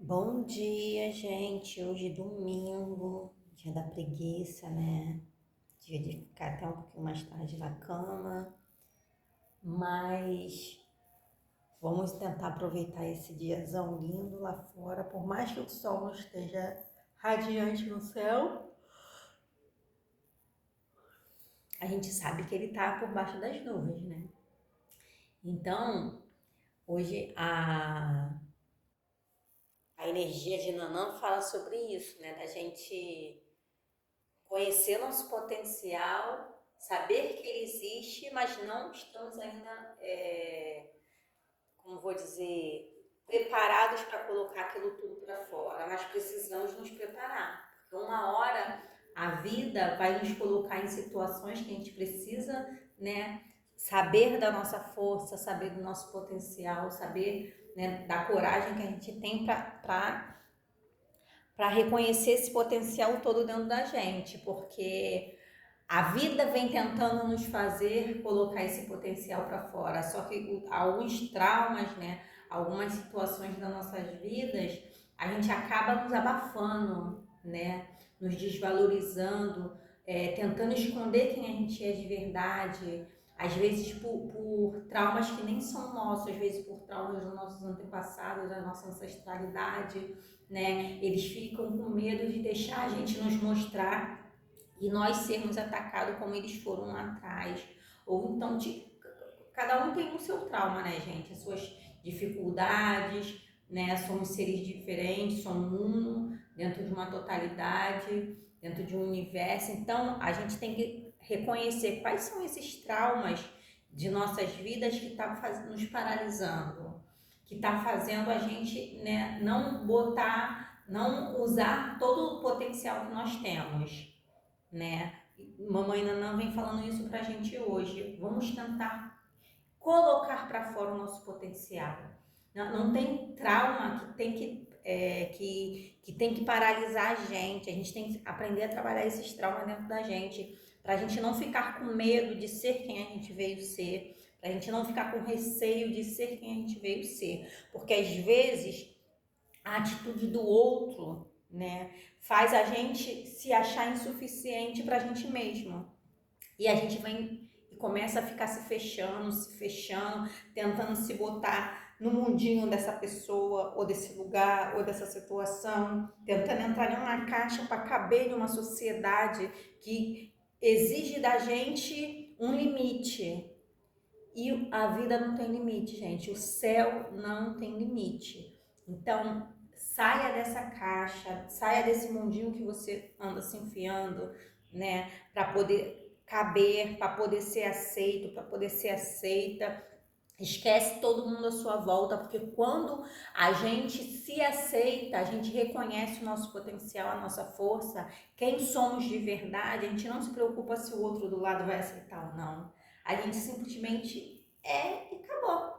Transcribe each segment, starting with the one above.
Bom dia, gente. Hoje é domingo, dia da preguiça, né? Dia de ficar até um pouquinho mais tarde na cama, mas vamos tentar aproveitar esse diazão lindo lá fora, por mais que o sol não esteja radiante no céu, a gente sabe que ele tá por baixo das nuvens, né? Então, hoje a energia de Nanã fala sobre isso, né? Da gente conhecer nosso potencial, saber que ele existe, mas não estamos ainda, como vou dizer, preparados para colocar aquilo tudo para fora, mas precisamos nos preparar, porque uma hora a vida vai nos colocar em situações que a gente precisa, né, saber da nossa força, saber do nosso potencial, saber, né, da coragem que a gente tem para reconhecer esse potencial todo dentro da gente, porque a vida vem tentando nos fazer colocar esse potencial para fora, só que alguns traumas, né, algumas situações das nossas vidas, a gente acaba nos abafando, né, nos desvalorizando, tentando esconder quem a gente é de verdade, às vezes por traumas que nem são nossos, às vezes por traumas dos nossos antepassados, da nossa ancestralidade, né, eles ficam com medo de deixar a gente nos mostrar e nós sermos atacados como eles foram lá atrás. Ou então, cada um tem o seu trauma, né, gente? As suas dificuldades, né? Somos seres diferentes, somos um dentro de uma totalidade, dentro de um universo. Então, a gente tem que reconhecer quais são esses traumas de nossas vidas que estão nos paralisando, que está fazendo a gente, né, não botar, não usar todo o potencial que nós temos, né? Mamãe Nanã vem falando isso pra gente hoje. Vamos tentar colocar para fora o nosso potencial. Não tem trauma que tem que tem que paralisar a gente. A gente tem que aprender a trabalhar esses traumas dentro da gente, para a gente não ficar com medo de ser quem a gente veio ser, para a gente não ficar com receio de ser quem a gente veio ser, porque às vezes a atitude do outro, né, faz a gente se achar insuficiente para a gente mesmo. E a gente vem e começa a ficar se fechando, tentando se botar no mundinho dessa pessoa, ou desse lugar, ou dessa situação, tentando entrar em uma caixa para caber em uma sociedade que exige da gente um limite. E a vida não tem limite, gente. O céu não tem limite. Então, saia dessa caixa, saia desse mundinho que você anda se enfiando, né, para poder caber, para poder ser aceito, para poder ser aceita. Esquece todo mundo à sua volta, porque quando a gente se aceita, a gente reconhece o nosso potencial, a nossa força, quem somos de verdade, a gente não se preocupa se o outro do lado vai aceitar ou não. A gente simplesmente é e acabou.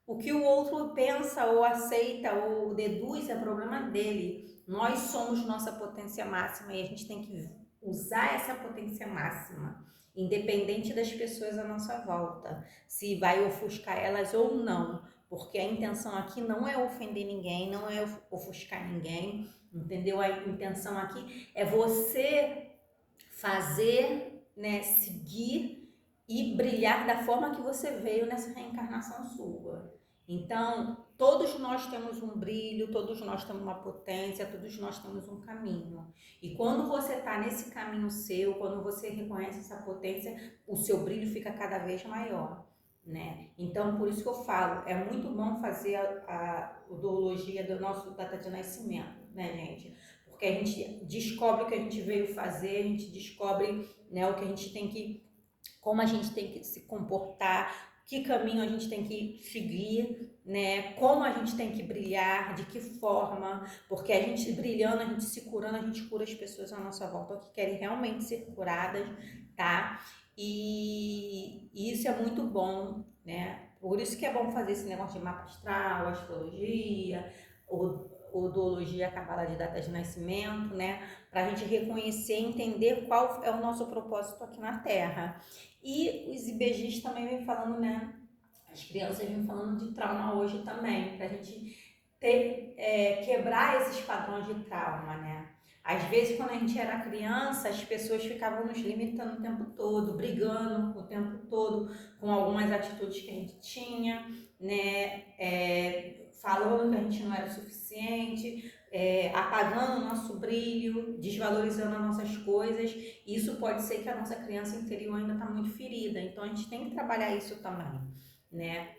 O que o outro pensa ou aceita ou deduz é problema dele. Nós somos nossa potência máxima e a gente tem que usar essa potência máxima, independente das pessoas à nossa volta, se vai ofuscar elas ou não, porque a intenção aqui não é ofender ninguém, não é ofuscar ninguém, entendeu? A intenção aqui é você fazer, né, seguir e brilhar da forma que você veio nessa reencarnação sua. Então, todos nós temos um brilho, todos nós temos uma potência, todos nós temos um caminho. E quando você está nesse caminho seu, quando você reconhece essa potência, o seu brilho fica cada vez maior, né? Então, por isso que eu falo, é muito bom fazer a odontologia do nosso data de nascimento, né, gente? Porque a gente descobre o que a gente veio fazer, a gente descobre, né, o que a gente tem que, como a gente tem que se comportar, que caminho a gente tem que seguir, né? Como a gente tem que brilhar, de que forma, porque a gente brilhando, a gente se curando, a gente cura as pessoas à nossa volta que querem realmente ser curadas, tá? E isso é muito bom, né? Por isso que é bom fazer esse negócio de mapa astral, astrologia, odologia, cabala de data de nascimento, né? Para a gente reconhecer e entender qual é o nosso propósito aqui na Terra. E os IBGs também vem falando, né? As crianças vêm falando de trauma hoje também, para a gente quebrar esses padrões de trauma, né? Às vezes, quando a gente era criança, as pessoas ficavam nos limitando o tempo todo, brigando o tempo todo com algumas atitudes que a gente tinha, né? Falando que a gente não era o suficiente, apagando o nosso brilho, desvalorizando as nossas coisas. Isso pode ser que a nossa criança interior ainda está muito ferida, então a gente tem que trabalhar isso também, né?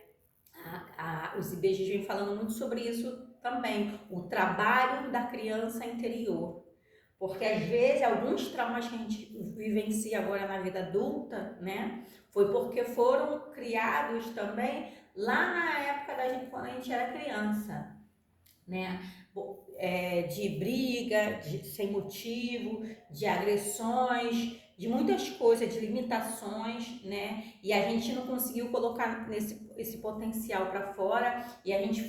Os IBGs vêm falando muito sobre isso também, o trabalho da criança interior. Porque às vezes alguns traumas que a gente vivencia agora na vida adulta, né, foi porque foram criados também lá na época da gente, quando a gente era criança, né? De briga, sem motivo, de agressões, de muitas coisas, de limitações, né? E a gente não conseguiu colocar esse potencial para fora e a gente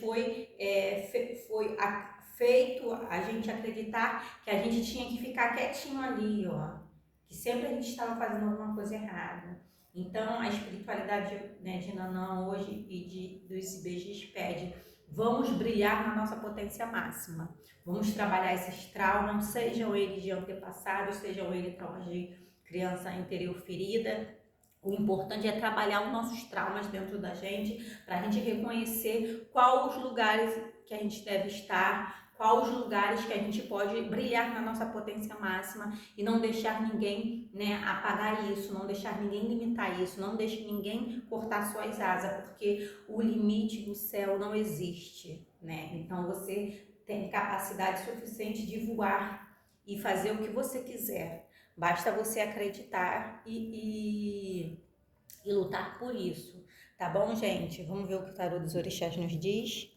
feito a gente acreditar que a gente tinha que ficar quietinho ali, ó, que sempre a gente estava fazendo alguma coisa errada. Então, a espiritualidade, né, de Nanã hoje e dos IBGs pede: vamos brilhar na nossa potência máxima. Vamos trabalhar esses traumas, sejam eles de antepassados, sejam eles traumas de criança interior ferida. O importante é trabalhar os nossos traumas dentro da gente, para a gente reconhecer quais os lugares que a gente deve estar, quais os lugares que a gente pode brilhar na nossa potência máxima e não deixar ninguém, né, apagar isso, não deixar ninguém limitar isso, não deixe ninguém cortar suas asas, porque o limite do céu não existe, né? Então você tem capacidade suficiente de voar e fazer o que você quiser. Basta você acreditar e lutar por isso. Tá bom, gente? Vamos ver o que o tarô dos orixás nos diz?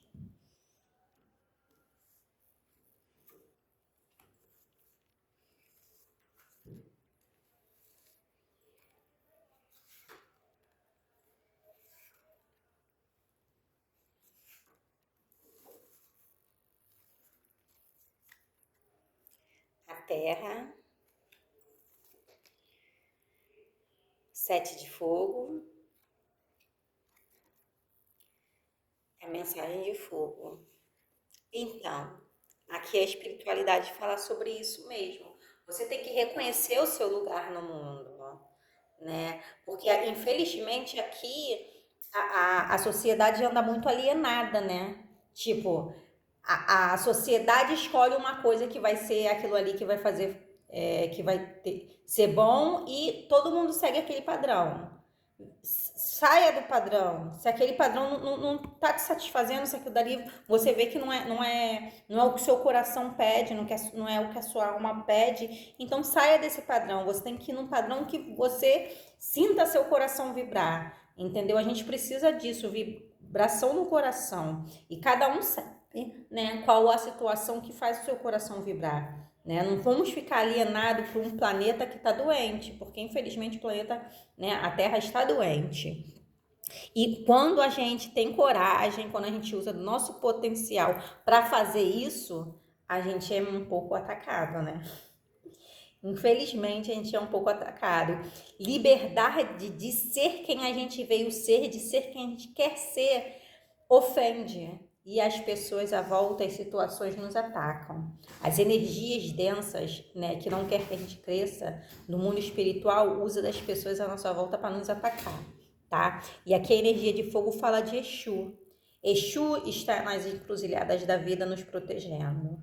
A terra, 7 de fogo, a mensagem de fogo. Então, aqui a espiritualidade fala sobre isso mesmo. Você tem que reconhecer o seu lugar no mundo, né? Porque, infelizmente, aqui a sociedade anda muito alienada, né? Tipo, a sociedade escolhe uma coisa que vai ser aquilo ali que vai fazer, que vai ser bom e todo mundo segue aquele padrão. Saia do padrão. Se aquele padrão não tá te satisfazendo, se aquilo dali você vê que não é o que o seu coração pede, não é o que a sua alma pede, então saia desse padrão. Você tem que ir num padrão que você sinta seu coração vibrar, entendeu? A gente precisa disso, vibração no coração. E cada um sabe, né, qual a situação que faz o seu coração vibrar. Né? Não vamos ficar alienados por um planeta que está doente, porque infelizmente o planeta, né, a Terra está doente. E quando a gente tem coragem, quando a gente usa do nosso potencial para fazer isso, a gente é um pouco atacado, né? Infelizmente, a gente é um pouco atacado. Liberdade de ser quem a gente veio ser, de ser quem a gente quer ser, ofende. E as pessoas à volta, as situações nos atacam. As energias densas, né, que não quer que a gente cresça no mundo espiritual, usa das pessoas à nossa volta para nos atacar, tá? E aqui a energia de fogo fala de Exu. Exu está nas encruzilhadas da vida nos protegendo.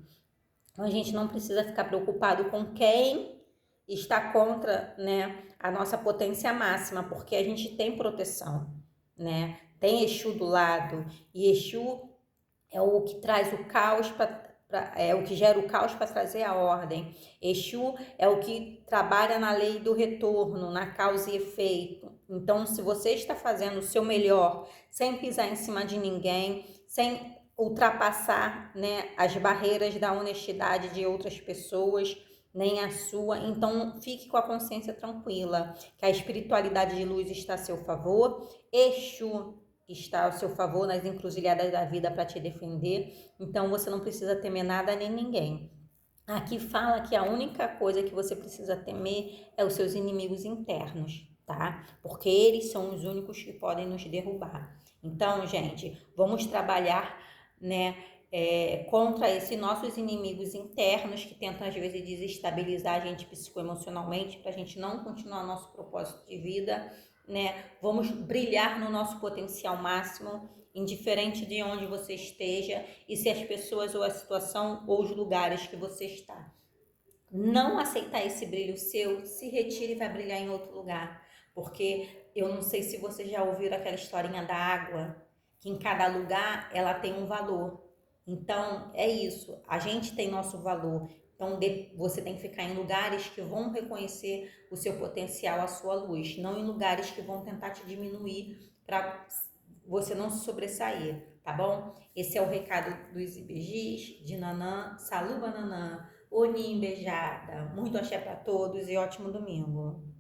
Então a gente não precisa ficar preocupado com quem está contra, né, a nossa potência máxima, porque a gente tem proteção, né? Tem Exu do lado, e Exu é o que traz o caos é o que gera o caos para trazer a ordem. Exu é o que trabalha na lei do retorno, na causa e efeito. Então, se você está fazendo o seu melhor, sem pisar em cima de ninguém, sem ultrapassar, né, as barreiras da honestidade de outras pessoas, nem a sua, então fique com a consciência tranquila, que a espiritualidade de luz está a seu favor. Exu está ao seu favor nas encruzilhadas da vida para te defender, então você não precisa temer nada nem ninguém. Aqui fala que a única coisa que você precisa temer é os seus inimigos internos, tá? Porque eles são os únicos que podem nos derrubar. Então, gente, vamos trabalhar, né, contra esses nossos inimigos internos que tentam às vezes desestabilizar a gente psicoemocionalmente para a gente não continuar nosso propósito de vida, né? Vamos brilhar no nosso potencial máximo, indiferente de onde você esteja e se as pessoas ou a situação ou os lugares que você está. Não aceitar esse brilho seu, se retire e vai brilhar em outro lugar. Porque eu não sei se vocês já ouviram aquela historinha da água, que em cada lugar ela tem um valor. Então, é isso. A gente tem nosso valor. Então, você tem que ficar em lugares que vão reconhecer o seu potencial, a sua luz, não em lugares que vão tentar te diminuir para você não se sobressair, tá bom? Esse é o recado dos IBGs, de Nanã, Saluba Nanã, Onim beijada. Muito axé para todos e ótimo domingo.